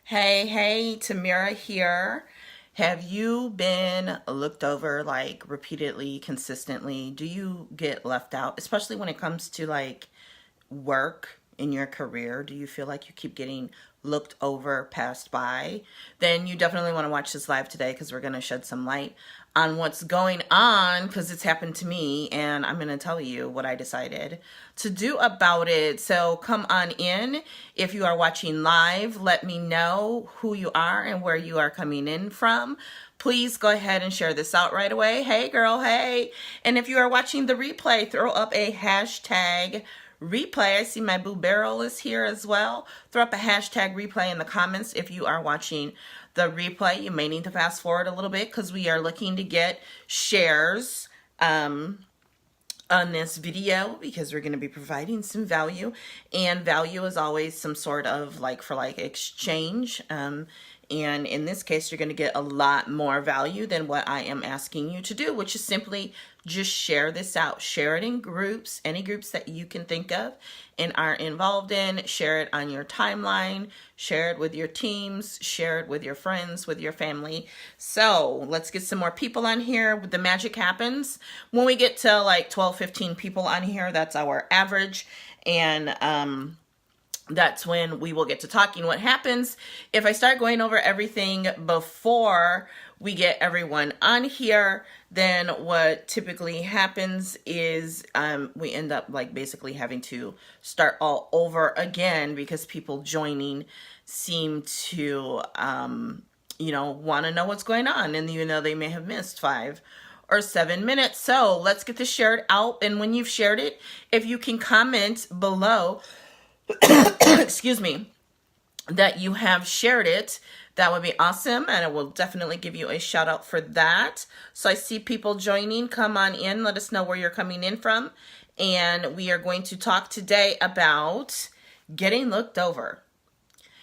Hey, Tamira here. Have you been looked over like repeatedly, consistently? Do you get left out, especially when it comes to like work in your career? Do you feel like you keep getting looked over, passed by? Then you definitely want to watch this live today because we're going to shed some light on what's going on because it's happened to me and I'm going to tell you what I decided to do about it. So come on in. If you are watching live, let me know who you are and where you are coming in from. Please go ahead and share this out right away. Hey girl, hey. And if you are watching the replay, throw up a hashtag replay. I see my boo Beryl is here as well. Throw up a hashtag replay in the comments if you are watching the replay. You may need to fast forward a little bit because we are looking to get shares on this video because we're going to be providing some value, and value is always some sort of like for like exchange. And in this case, you're going to get a lot more value than what I am asking you to do, which is simply just share this out. Share it in groups, any groups that you can think of and are involved in. Share it on your timeline. Share it with your teams. Share it with your friends, with your family. So let's get some more people on here. The magic happens when we get to like 12, 15 people on here. That's our average. And that's when we will get to talking. What happens if I start going over everything before we get everyone on here, then what typically happens is we end up like basically having to start all over again because people joining seem to, want to know what's going on. And they may have missed 5 or 7 minutes. So let's get this shared out. And when you've shared it, if you can comment below, excuse me, that you have shared it, that would be awesome, and I will definitely give you a shout out for that. So I see people joining. Come on in, let us know where you're coming in from, and we are going to talk today about getting looked over.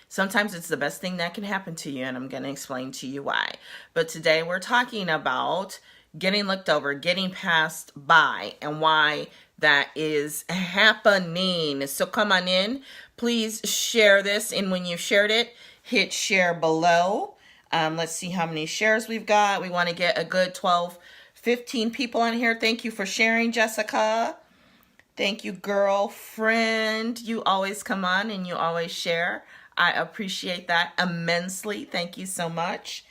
Sometimes it's the best thing that can happen to you, and I'm going to explain to you why. But today we're talking about getting looked over, getting passed by, and why that is happening. So come on in. Please share this, and when you've shared it, hit share below. Let's see how many shares we've got. We want to get a good 12, 15 people on here. Thank you for sharing, Jessica. Thank you, girlfriend. You always come on and you always share. I appreciate that immensely. Thank you so much.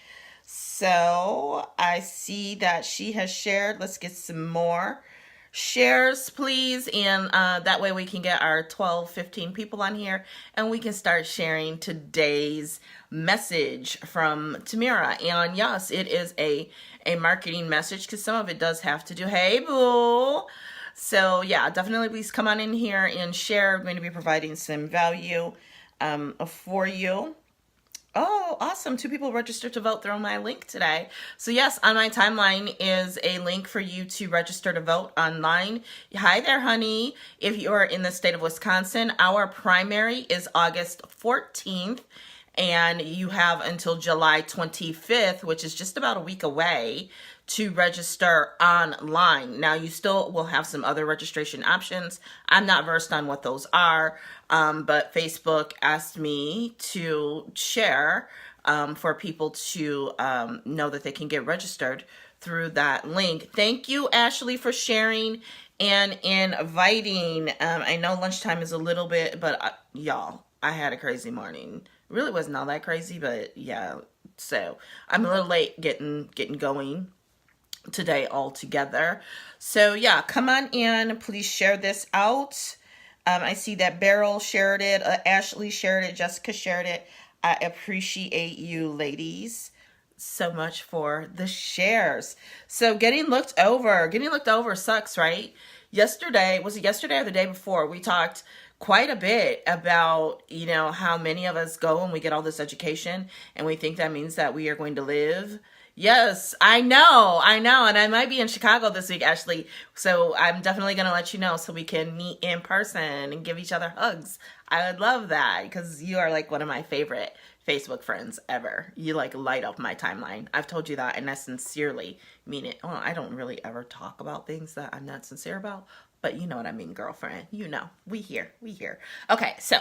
So I see that she has shared. Let's get some more shares, please, and that way we can get our 12, 15 people on here and we can start sharing today's message from Tamira. And yes, it is a marketing message because some of it does have to do, hey boo. So yeah, definitely please come on in here and share. I'm going to be providing some value for you. Oh, awesome. 2 people registered to vote through my link today. So yes, on my timeline is a link for you to register to vote online. Hi there, honey. If you're in the state of Wisconsin, our primary is August 14th. And you have until July 25th, which is just about a week away, to register online. Now, you still will have some other registration options. I'm not versed on what those are, but Facebook asked me to share for people to know that they can get registered through that link. Thank you, Ashley, for sharing and inviting. I know lunchtime is a little bit, but y'all, I had a crazy morning. Really wasn't all that crazy, but yeah. So I'm a little late getting going today all together. So yeah, come on in. Please share this out. I see that Beryl shared it. Ashley shared it. Jessica shared it. I appreciate you ladies so much for the shares. So getting looked over sucks, right? Yesterday, was it yesterday or the day before? We talked quite a bit about, how many of us go and we get all this education and we think that means that we are going to live. Yes, I know. And I might be in Chicago this week, Ashley. So I'm definitely going to let you know so we can meet in person and give each other hugs. I would love that because you are like one of my favorite Facebook friends ever. You like light up my timeline. I've told you that and I sincerely mean it. Well, I don't really ever talk about things that I'm not sincere about, but you know what I mean, girlfriend. We here. Okay, so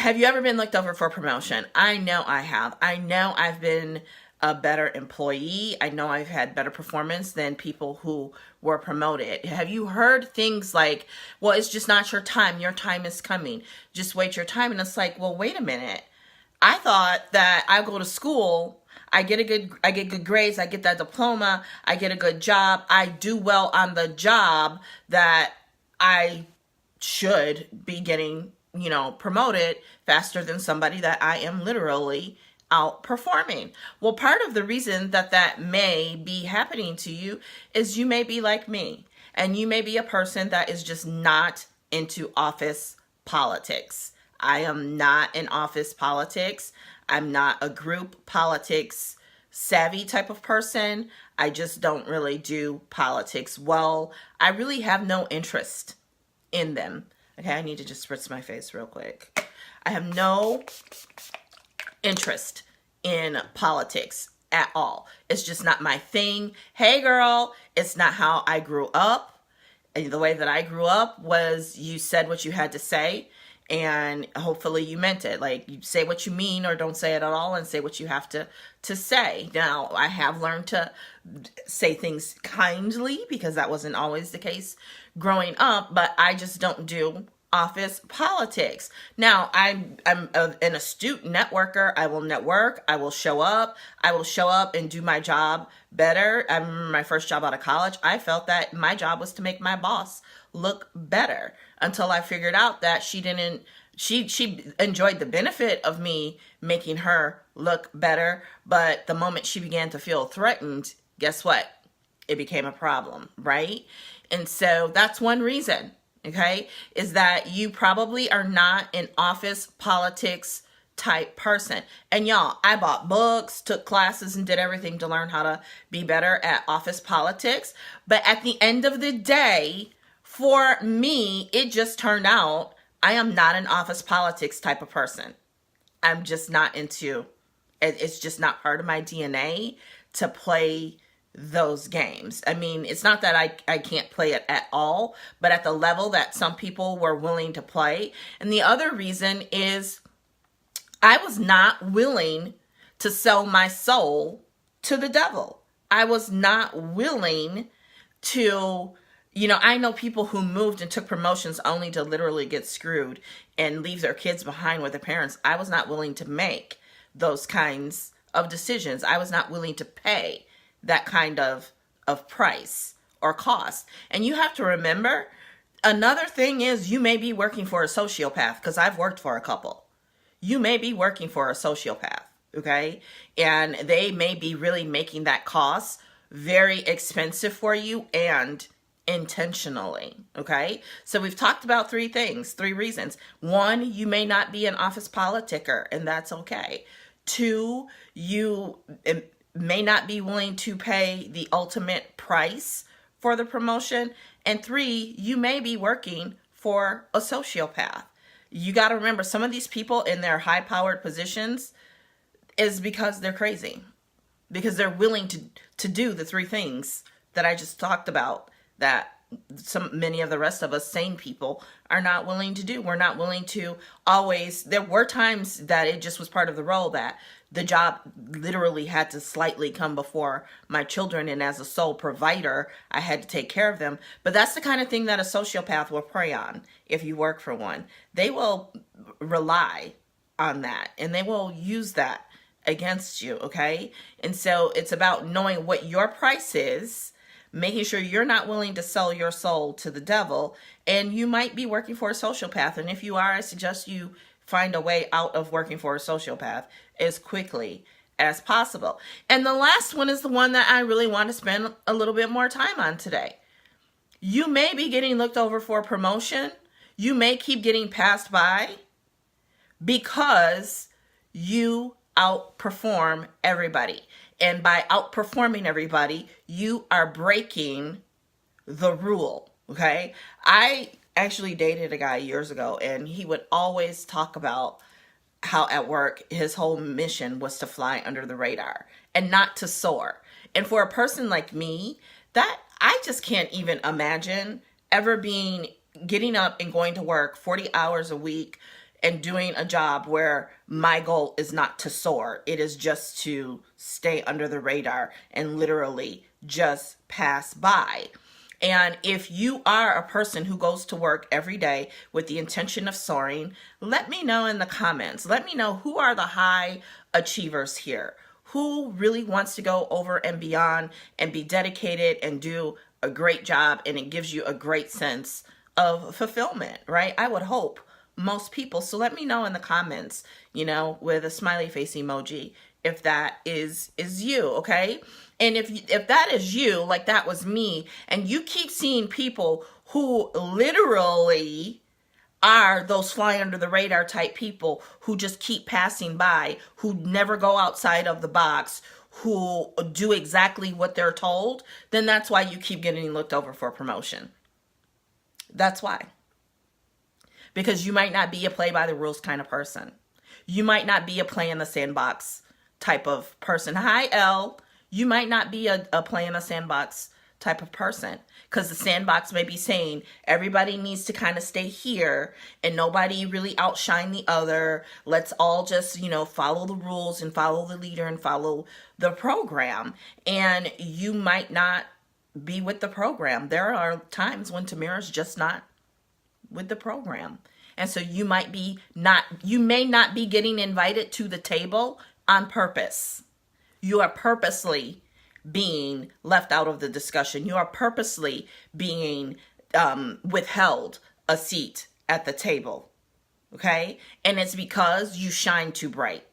Have you ever been looked over for promotion? I know I have. I know I've been a better employee. I know I've had better performance than people who were promoted. Have you heard things like, well, it's just not your time. Your time is coming. Just wait your time. And it's like, well, wait a minute. I thought that I go to school, I get good grades, I get that diploma, I get a good job, I do well on the job, that I should be getting, promoted faster than somebody that I am literally outperforming. Well, part of the reason that that may be happening to you is you may be like me, and you may be a person that is just not into office politics. I am not in office politics. I'm not a group politics savvy type of person. I just don't really do politics well. I really have no interest in them. Okay, I need to just spritz my face real quick. I have no interest in politics at all. It's just not my thing. Hey girl, it's not how I grew up. And the way that I grew up was you said what you had to say, and hopefully you meant it. Like, you say what you mean or don't say it at all, and say what you have to say. Now, I have learned to say things kindly, because that wasn't always the case growing up, but I just don't do office politics. Now, I'm an astute networker. I will network. I will show up. I will show up and do my job better. I remember my first job out of college. I felt that my job was to make my boss look better, until I figured out that she enjoyed the benefit of me making her look better. But the moment she began to feel threatened, guess what? It became a problem, right? And so that's one reason. Okay, is that you probably are not an office politics type person. And y'all, I bought books, took classes, and did everything to learn how to be better at office politics. But at the end of the day, for me, it just turned out I am not an office politics type of person. I'm just not into it. It's just not part of my DNA to play those games. I mean, it's not that I can't play it at all, but at the level that some people were willing to play. And the other reason is I was not willing to sell my soul to the devil. I was not willing to, I know people who moved and took promotions only to literally get screwed and leave their kids behind with their parents. I was not willing to make those kinds of decisions. I was not willing to pay that kind of price or cost. And you have to remember, another thing is, you may be working for a sociopath, because I've worked for a couple. You may be working for a sociopath, okay? And they may be really making that cost very expensive for you, and intentionally, okay? So we've talked about three reasons. One, you may not be an office politicker, and that's okay. Two, you may not be willing to pay the ultimate price for the promotion. And three, you may be working for a sociopath. You got to remember, some of these people in their high-powered positions is because they're crazy, because they're willing to do the three things that I just talked about, that many of the rest of us sane people are not willing to do. We're not willing to always. There were times that it just was part of the role, that the job literally had to slightly come before my children, and as a sole provider, I had to take care of them. But that's the kind of thing that a sociopath will prey on if you work for one. They will rely on that, and they will use that against you, okay? And so it's about knowing what your price is, making sure you're not willing to sell your soul to the devil. And you might be working for a sociopath, and if you are, I suggest you find a way out of working for a sociopath as quickly as possible. And the last one is the one that I really want to spend a little bit more time on today. You may be getting looked over for a promotion. You may keep getting passed by because you outperform everybody. And by outperforming everybody, you are breaking the rule, okay? I actually dated a guy years ago, and he would always talk about how at work his whole mission was to fly under the radar and not to soar. And for a person like me, that I just can't even imagine ever getting up and going to work 40 hours a week and doing a job where my goal is not to soar. It is just to stay under the radar and literally just pass by. And if you are a person who goes to work every day with the intention of soaring, let me know in the comments. Let me know who are the high achievers here. Who really wants to go over and beyond and be dedicated and do a great job, and it gives you a great sense of fulfillment, right? I would hope most people. So let me know in the comments, with a smiley face emoji, if that is you, okay? And if that is you, like that was me, and you keep seeing people who literally are those fly under the radar type people who just keep passing by, who never go outside of the box, who do exactly what they're told, then that's why you keep getting looked over for promotion. That's why. Because you might not be a play by the rules kind of person. You might not be a play in the sandbox type of person. Hi, Elle. You might not be a play in a sandbox type of person, because the sandbox may be saying everybody needs to kind of stay here and nobody really outshine the other. Let's all just, follow the rules and follow the leader and follow the program. And you might not be with the program. There are times when Tamira's just not with the program. And so you may not be getting invited to the table on purpose. You are purposely being left out of the discussion. You are purposely being withheld a seat at the table. Okay? And it's because you shine too bright.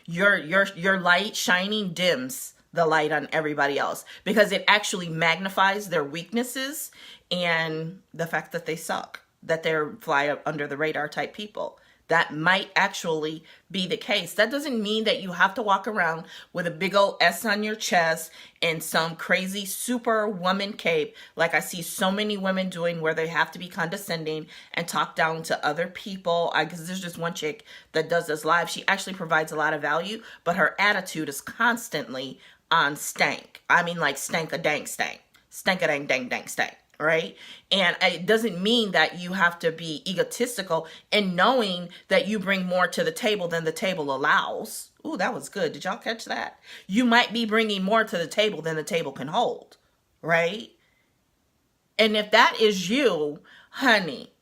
Your light shining dims the light on everybody else, because it actually magnifies their weaknesses and the fact that they suck, that they're fly under the radar type people. That might actually be the case. That doesn't mean that you have to walk around with a big old S on your chest and some crazy super woman cape like I see so many women doing, where they have to be condescending and talk down to other people. Because there's just one chick that does this live. She actually provides a lot of value, but her attitude is constantly on stank. I mean, like stank-a-dank stank. Stank-a-dang-dang-dang stank. Right? And it doesn't mean that you have to be egotistical in knowing that you bring more to the table than the table allows. Ooh, that was good. Did y'all catch that? You might be bringing more to the table than the table can hold. Right? And if that is you, honey,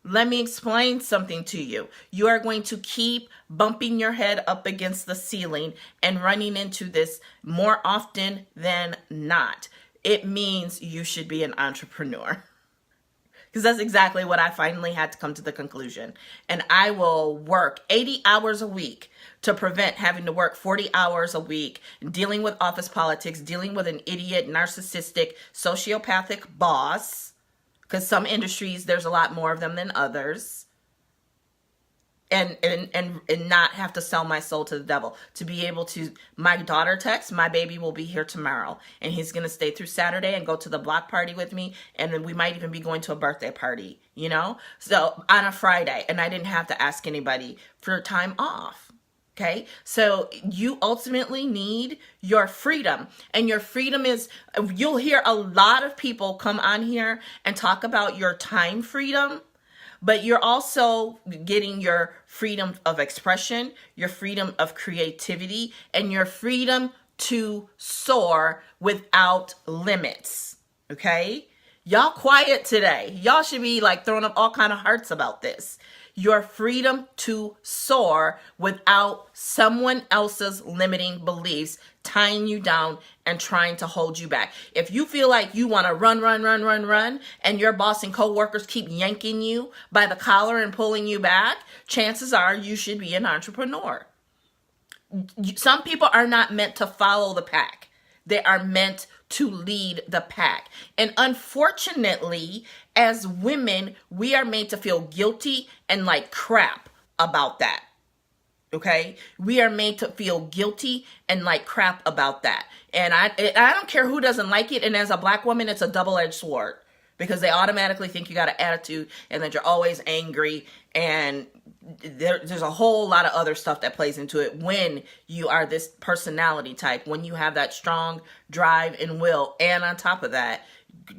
let me explain something to you. You are going to keep bumping your head up against the ceiling and running into this more often than not. It means you should be an entrepreneur. Because that's exactly what I finally had to come to the conclusion. And I will work 80 hours a week to prevent having to work 40 hours a week, dealing with office politics, dealing with an idiot, narcissistic, sociopathic boss. Because some industries, there's a lot more of them than others. And not have to sell my soul to the devil. To be able to, my daughter texts, my baby will be here tomorrow. And he's going to stay through Saturday and go to the block party with me. And then we might even be going to a birthday party, So on a Friday. And I didn't have to ask anybody for time off. Okay, so you ultimately need your freedom. And your freedom is, you'll hear a lot of people come on here and talk about your time freedom, but you're also getting your freedom of expression, your freedom of creativity, and your freedom to soar without limits. Okay, y'all quiet today. Y'all should be like throwing up all kind of hearts about this. Your freedom to soar without someone else's limiting beliefs tying you down and trying to hold you back. If you feel like you want to run, and your boss and coworkers keep yanking you by the collar and pulling you back, chances are you should be an entrepreneur. Some people are not meant to follow the pack. They are meant to lead the pack. And unfortunately, as women, we are made to feel guilty and like crap about that. Okay? We are made to feel guilty and like crap about that. And I don't care who doesn't like it. And as a black woman, it's a double-edged sword, because they automatically think you got an attitude and that you're always angry. And there's a whole lot of other stuff that plays into it when you are this personality type, when you have that strong drive and will. And on top of that,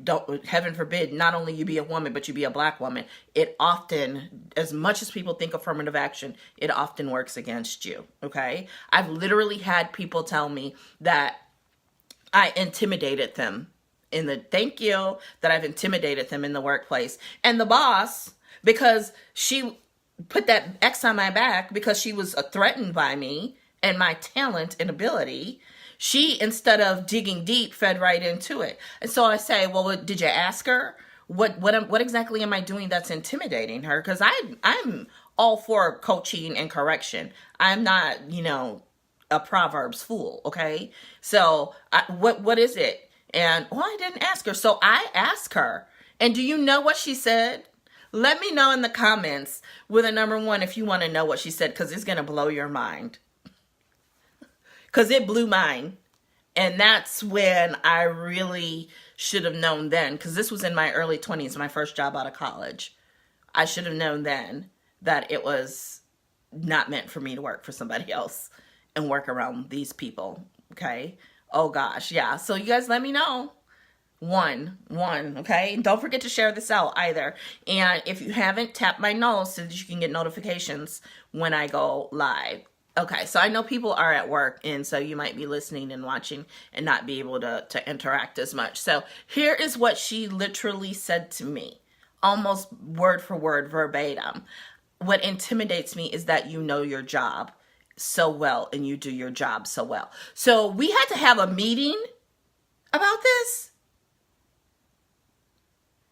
don't, heaven forbid, not only you be a woman, but you be a black woman, it often, as much as people think affirmative action, it often works against you. Okay. I've literally had people tell me that I intimidated them thank you, that I've intimidated them in the workplace. And the boss, because she put that X on my back because she was threatened by me and my talent and ability, she, instead of digging deep, fed right into it. And so I say, well, did you ask her? What exactly am I doing that's intimidating her? Because I'm all for coaching and correction. I'm not, a Proverbs fool, okay? So what is it? And, well, I didn't ask her. So I asked her. And do you know what she said? Let me know in the comments with a number 1 if you want to know what she said, because it's going to blow your mind. Because it blew mine. And that's when I really should have known then, because this was in my early 20s, my first job out of college. I should have known then that it was not meant for me to work for somebody else and work around these people. Okay. Oh gosh. Yeah. So you guys let me know. One, okay? And don't forget to share this out either. And if you haven't, tap my nose so that you can get notifications when I go live. Okay, so I know people are at work, and so you might be listening and watching and not be able to interact as much. So here is what she literally said to me, almost word for word, verbatim. What intimidates me is that you know your job so well and you do your job so well. So we had to have a meeting about this.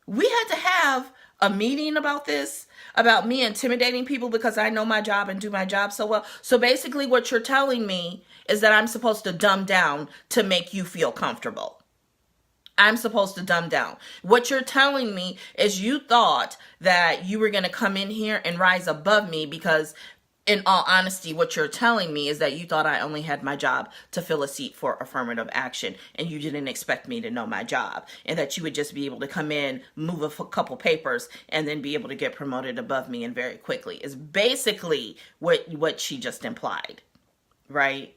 We had to have a meeting about this, about me intimidating people because I know my job and do my job so well. So basically what you're telling me is that I'm supposed to dumb down to make you feel comfortable. I'm supposed to dumb down. What you're telling me is you thought that you were going to come in here and rise above me because, in all honesty, what you're telling me is that you thought I only had my job to fill a seat for affirmative action, and you didn't expect me to know my job, and that you would just be able to come in, move a couple papers, and then be able to get promoted above me and very quickly. Is basically what she just implied, right?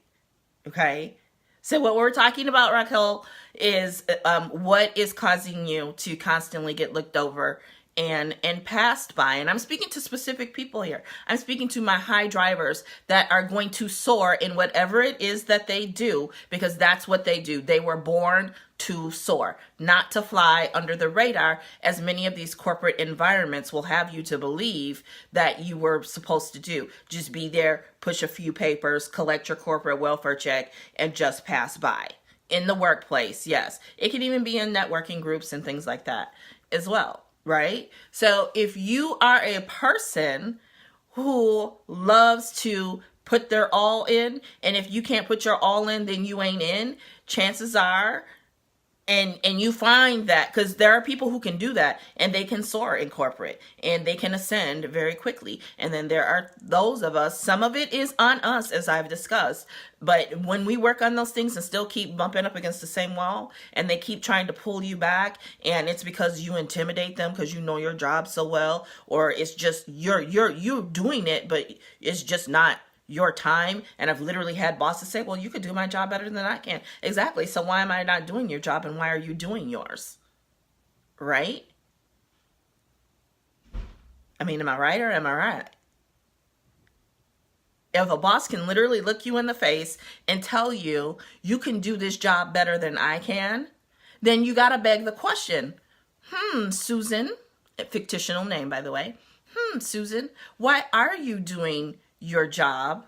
Okay. So what we're talking about, Raquel, is what is causing you to constantly get looked over and passed by. And I'm speaking to specific people here. I'm speaking to my high drivers that are going to soar in whatever it is that they do, because that's what they do. They were born to soar, not to fly under the radar, as many of these corporate environments will have you to believe that you were supposed to do. Just be there, push a few papers, collect your corporate welfare check, and just pass by. In the workplace, yes. It can even be in networking groups and things like that as well. Right? So if you are a person who loves to put their all in, and if you can't put your all in, then you ain't in, chances are, and you find that, because there are people who can do that, and they can soar in corporate, and they can ascend very quickly. And then there are those of us, some of it is on us, as I've discussed, but when we work on those things and still keep bumping up against the same wall, and they keep trying to pull you back, and it's because you intimidate them because you know your job so well, or it's just you're doing it, but it's just not your time. And I've literally had bosses say, well, you could do my job better than I can. Exactly. So why am I not doing your job, and why are you doing yours? Right? I mean, am I right or am I right? If a boss can literally look you in the face and tell you, you can do this job better than I can, then you got to beg the question, Susan, a fictional name, by the way. Susan, why are you doing your job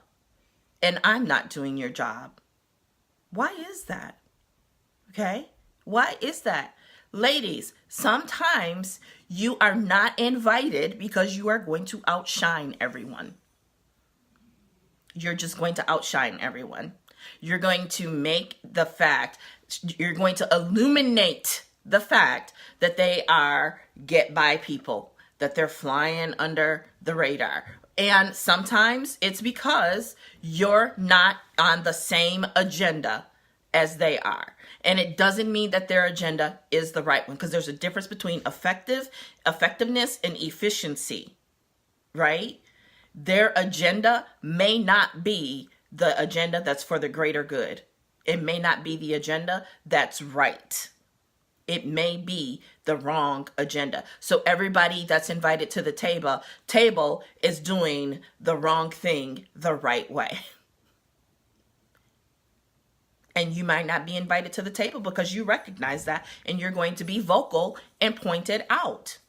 and I'm not doing your job? Why is that? Okay? Why is that? Ladies, sometimes you are not invited because you are going to outshine everyone. You're just going to outshine everyone. You're going to you're going to illuminate the fact that they are get by people, that they're flying under the radar. And sometimes it's because you're not on the same agenda as they are. And it doesn't mean that their agenda is the right one, because there's a difference between effectiveness and efficiency, right? Their agenda may not be the agenda that's for the greater good. It may not be the agenda that's right. It may be the wrong agenda. So everybody that's invited to the table is doing the wrong thing the right way. And you might not be invited to the table because you recognize that, and you're going to be vocal and point it out.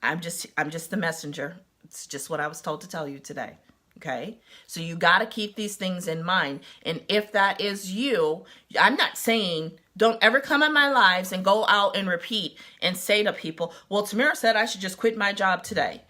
I'm just the messenger. It's just what I was told to tell you today. Okay? So you got to keep these things in mind. And if that is you, I'm not saying don't ever come in my lives and go out and repeat and say to people, well, Tamara said I should just quit my job today.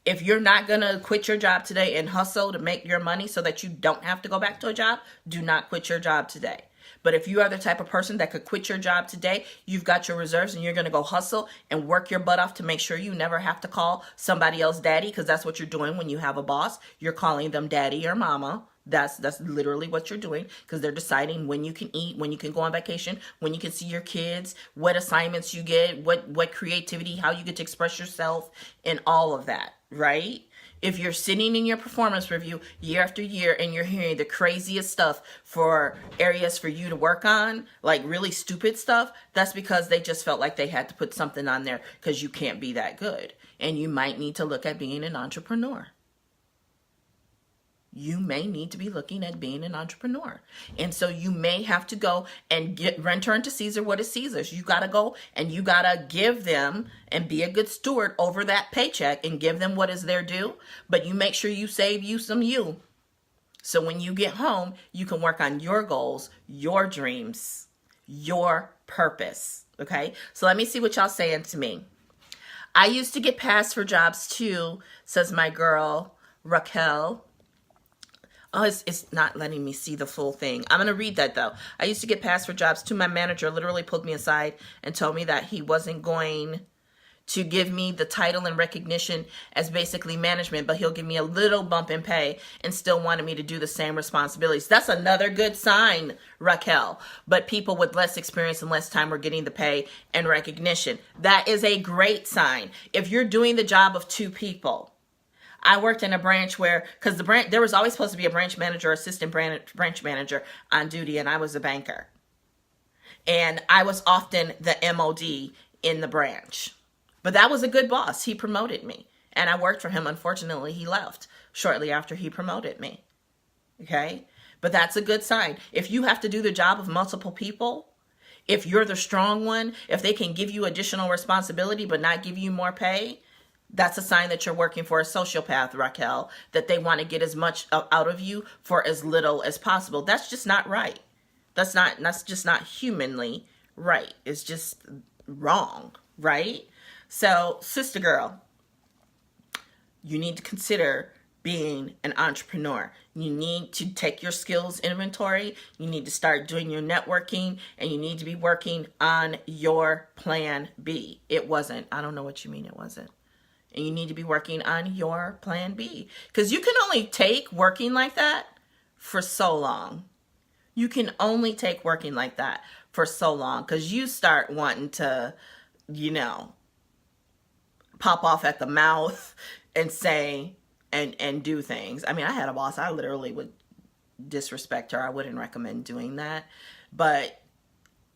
If you're not going to quit your job today and hustle to make your money so that you don't have to go back to a job, do not quit your job today. But if you are the type of person that could quit your job today, you've got your reserves and you're going to go hustle and work your butt off to make sure you never have to call somebody else daddy, because that's what you're doing when you have a boss. You're calling them daddy or mama. That's literally what you're doing, because they're deciding when you can eat, when you can go on vacation, when you can see your kids, what assignments you get, what creativity, how you get to express yourself, and all of that, right? If you're sitting in your performance review year after year and you're hearing the craziest stuff for areas for you to work on, like really stupid stuff, that's because they just felt like they had to put something on there because you can't be that good. And you might need to look at being an entrepreneur. You may need to be looking at being an entrepreneur. And so you may have to go and render unto Caesar what is Caesar's. You got to go and you got to give them and be a good steward over that paycheck and give them what is their due. But you make sure you save you some you. So when you get home, you can work on your goals, your dreams, your purpose. Okay? So let me see what y'all saying to me. I used to get passed for jobs too, says my girl, Raquel. Oh, it's not letting me see the full thing. I'm going to read that, though. I used to get passed for jobs too. My manager literally pulled me aside and told me that he wasn't going to give me the title and recognition as basically management, but he'll give me a little bump in pay and still wanted me to do the same responsibilities. That's another good sign, Raquel. But people with less experience and less time were getting the pay and recognition. That is a great sign. If you're doing the job of two people, I worked in a branch where, because there was always supposed to be a branch manager, assistant branch manager on duty, and I was a banker. And I was often the MOD in the branch. But that was a good boss. He promoted me. And I worked for him. Unfortunately, he left shortly after he promoted me. Okay? But that's a good sign. If you have to do the job of multiple people, if you're the strong one, if they can give you additional responsibility but not give you more pay, that's a sign that you're working for a sociopath, Raquel, that they want to get as much out of you for as little as possible. That's just not right. That's just not humanly right. It's just wrong, right? So, sister girl, you need to consider being an entrepreneur. You need to take your skills inventory. You need to start doing your networking, and you need to be working on your plan B. It wasn't. I don't know what you mean it wasn't. And you need to be working on your plan B. Because you can only take working like that for so long. You can only take working like that for so long. Because you start wanting to, pop off at the mouth and say and do things. I mean, I had a boss. I literally would disrespect her. I wouldn't recommend doing that. But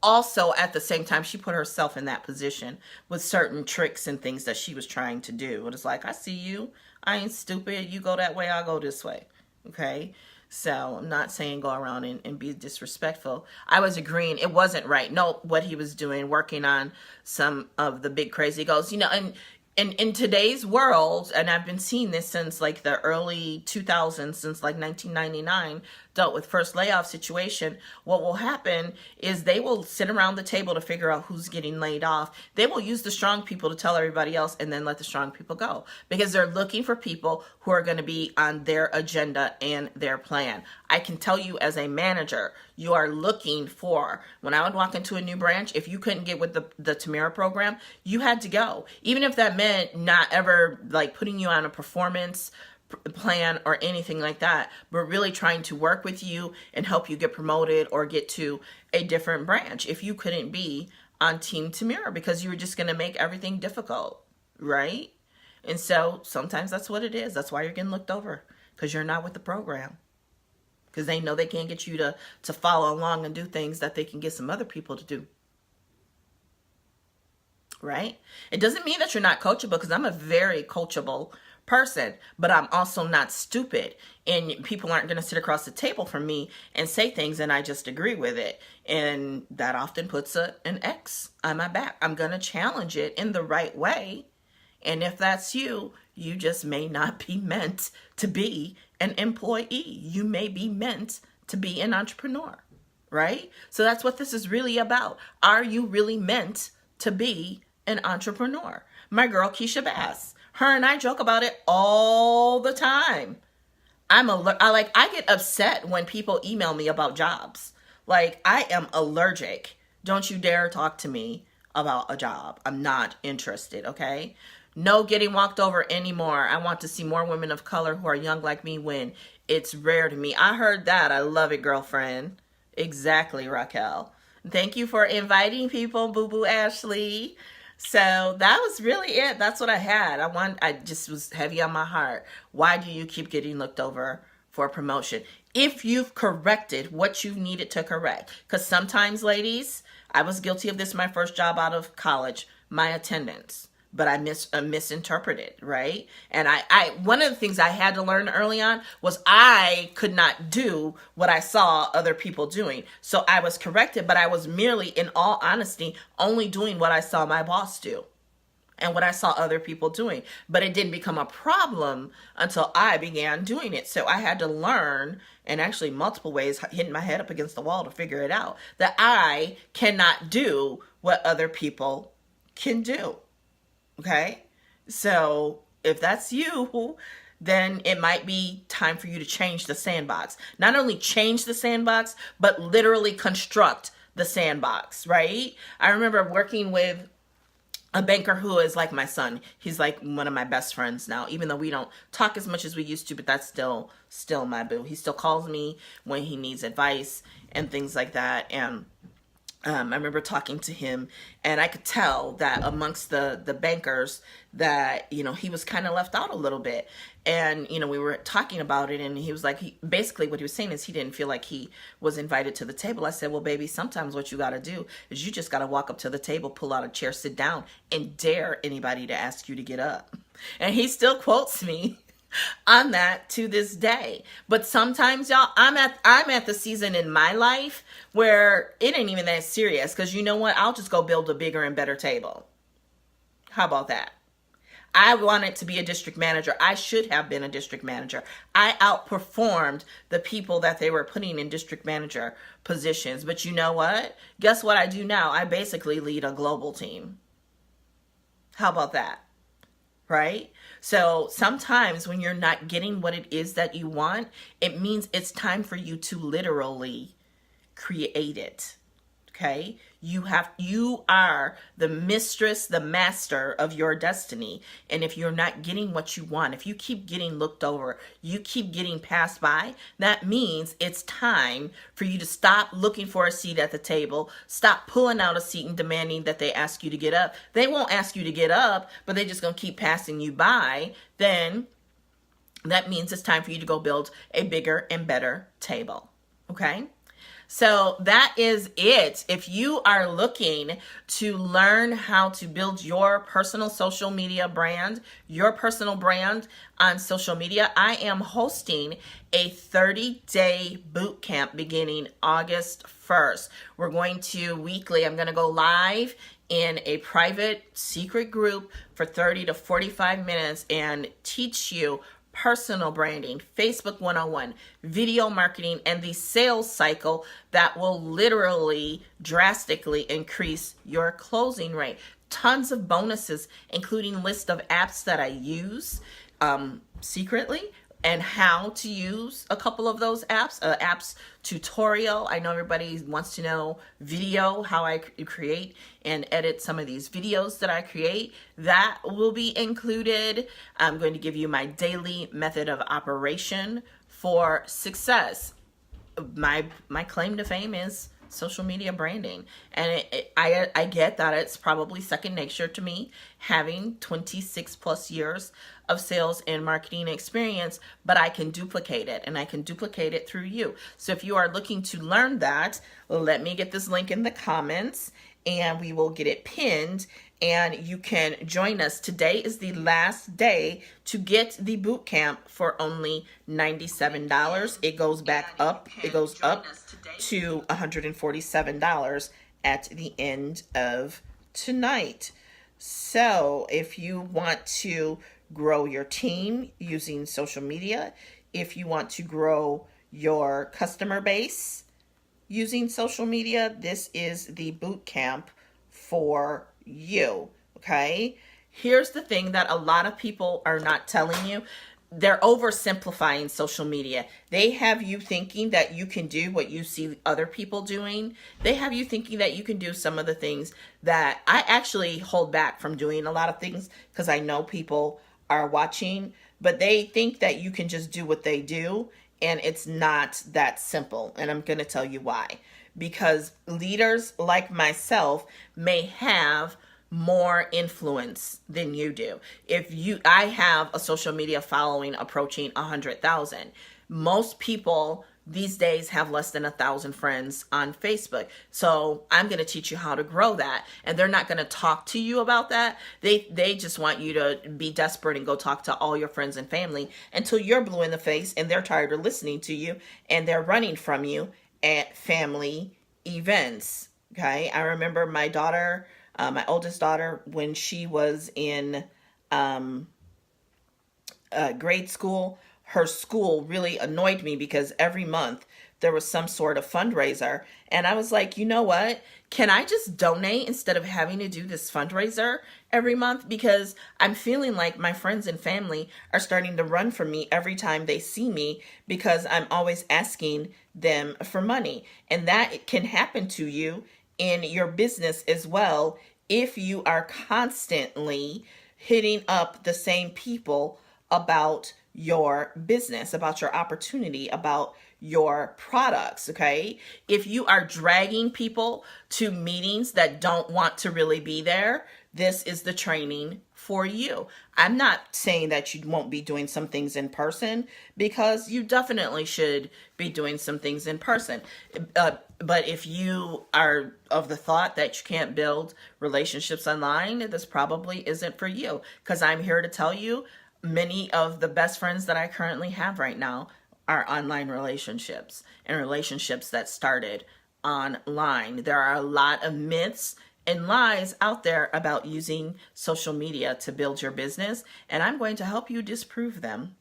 also, at the same time, she put herself in that position with certain tricks and things that she was trying to do. And it's like, I see you. I ain't stupid. You go that way, I'll go this way. Okay? So I'm not saying go around and be disrespectful. I was agreeing it wasn't right. No, what he was doing, working on some of the big crazy goals. And in today's world, and I've been seeing this since like the early 2000s, since like 1999, dealt with first layoff situation, what will happen is they will sit around the table to figure out who's getting laid off. They will use the strong people to tell everybody else and then let the strong people go, because they're looking for people who are going to be on their agenda and their plan. I can tell you as a manager, you are looking for, when I would walk into a new branch, if you couldn't get with the Tamara program, you had to go. Even if that meant not ever like putting you on a performance plan or anything like that, but really trying to work with you and help you get promoted or get to a different branch if you couldn't be on Team Tamara, because you were just going to make everything difficult, right? And so sometimes that's what it is. That's why you're getting looked over, because you're not with the program. because they know they can't get you to follow along and do things that they can get some other people to do. Right? It doesn't mean that you're not coachable, because I'm a very coachable person, but I'm also not stupid. And people aren't going to sit across the table from me and say things and I just agree with it. And that often puts an X on my back. I'm going to challenge it in the right way. And if that's you, you just may not be meant to be an employee. You may be meant to be an entrepreneur, right? So that's what this is really about. Are you really meant to be an entrepreneur? My girl Keisha Bass, her and I joke about it all the time. I get upset when people email me about jobs. Like, I am allergic. Don't you dare talk to me about a job. I'm not interested, okay? No getting walked over anymore. I want to see more women of color who are young like me win. It's rare to me. I heard that. I love it, girlfriend. Exactly, Raquel. Thank you for inviting people, Boo Boo Ashley. So that was really it. That's what I had. I just was heavy on my heart. Why do you keep getting looked over for promotion? If you've corrected what you needed to correct. Because sometimes, ladies, I was guilty of this my first job out of college, my attendance. But I misinterpreted, right? And I one of the things I had to learn early on was I could not do what I saw other people doing. So I was corrected, but I was merely, in all honesty, only doing what I saw my boss do and what I saw other people doing. But it didn't become a problem until I began doing it. So I had to learn, and actually multiple ways, hitting my head up against the wall to figure it out, that I cannot do what other people can do. Okay, so if that's you, then it might be time for you to change the sandbox. Not only change the sandbox, but literally construct the sandbox, right? I remember working with a banker who is like my son. He's like one of my best friends now, even though we don't talk as much as we used to, but that's still my boo. He still calls me when he needs advice and things like that. And I remember talking to him, and I could tell that amongst the bankers that, he was kind of left out a little bit. And, we were talking about it, and he was like, basically what he was saying is he didn't feel like he was invited to the table. I said, well, baby, sometimes what you got to do is you just got to walk up to the table, pull out a chair, sit down, and dare anybody to ask you to get up. And he still quotes me on that to this day. But sometimes, y'all, I'm at the season in my life where it ain't even that serious, because you know what? I'll just go build a bigger and better table. How about that? I wanted to be a district manager. I should have been a district manager. I outperformed the people that they were putting in district manager positions. But you know what? Guess what I do now? I basically lead a global team. How about that? Right? So sometimes when you're not getting what it is that you want, it means it's time for you to literally create it. Okay? You are the mistress, the master of your destiny. And if you're not getting what you want, if you keep getting looked over, you keep getting passed by, that means it's time for you to stop looking for a seat at the table, stop pulling out a seat and demanding that they ask you to get up. They won't ask you to get up, but they're just going to keep passing you by. Then that means it's time for you to go build a bigger and better table. Okay? So that is it. If you are looking to learn how to build your personal social media brand, your personal brand on social media, I am hosting a 30-day boot camp beginning August 1st. We're going to weekly, I'm going to go live in a private secret group for 30 to 45 minutes and teach you personal branding, Facebook 101, video marketing, and the sales cycle that will literally drastically increase your closing rate. Tons of bonuses, including list of apps that I use secretly, and how to use a couple of those apps, apps tutorial. I know everybody wants to know video, how I create and edit some of these videos that I create. That will be included. I'm going to give you my daily method of operation for success. My claim to fame is social media branding. And I get that it's probably second nature to me, having 26 plus years of sales and marketing experience, but I can duplicate it, and I can duplicate it through you. So if you are looking to learn that, let me get this link in the comments and we will get it pinned, and you can join us. Today is the last day to get the boot camp for only $97. It goes back up. It goes up to $147 at the end of tonight. So if you want to grow your team using social media, if you want to grow your customer base using social media, this is the boot camp for you. Okay. Here's the thing that a lot of people are not telling you. They're oversimplifying social media. They have you thinking that you can do what you see other people doing. They have you thinking that you can do some of the things that I actually hold back from doing a lot of things because I know people are watching, but they think that you can just do what they do. And it's not that simple. And I'm going to tell you why. Because leaders like myself may have more influence than you do. I have a social media following approaching 100,000. Most people these days have less than 1,000 friends on Facebook. So I'm going to teach you how to grow that. And they're not going to talk to you about that. They just want you to be desperate and go talk to all your friends and family until you're blue in the face and they're tired of listening to you and they're running from you at family events. Okay. I remember my daughter, my oldest daughter, when she was in grade school, her school really annoyed me because every month there was some sort of fundraiser. And I was like, you know what? Can I just donate instead of having to do this fundraiser every month? Because I'm feeling like my friends and family are starting to run from me every time they see me because I'm always asking them for money. And that can happen to you in your business as well if you are constantly hitting up the same people about your business, about your opportunity, about your products. Okay. If you are dragging people to meetings that don't want to really be there, this is the training for you. I'm not saying that you won't be doing some things in person, because you definitely should be doing some things in person. But if you are of the thought that you can't build relationships online, this probably isn't for you, because I'm here to tell you many of the best friends that I currently have right now are online relationships, and relationships that started online. There are a lot of myths and lies out there about using social media to build your business, and I'm going to help you disprove them,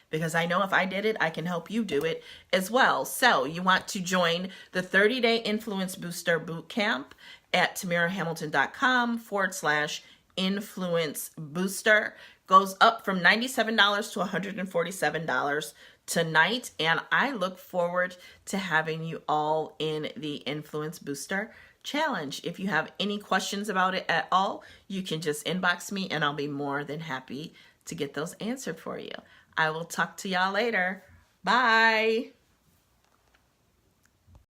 because I know if I did it, I can help you do it as well. So you want to join the 30-day Influence Booster Bootcamp at tamirahamilton.com/influence booster. Goes up from $97 to $147 tonight. And I look forward to having you all in the Influence Booster Challenge. If you have any questions about it at all, you can just inbox me and I'll be more than happy to get those answered for you. I will talk to y'all later. Bye.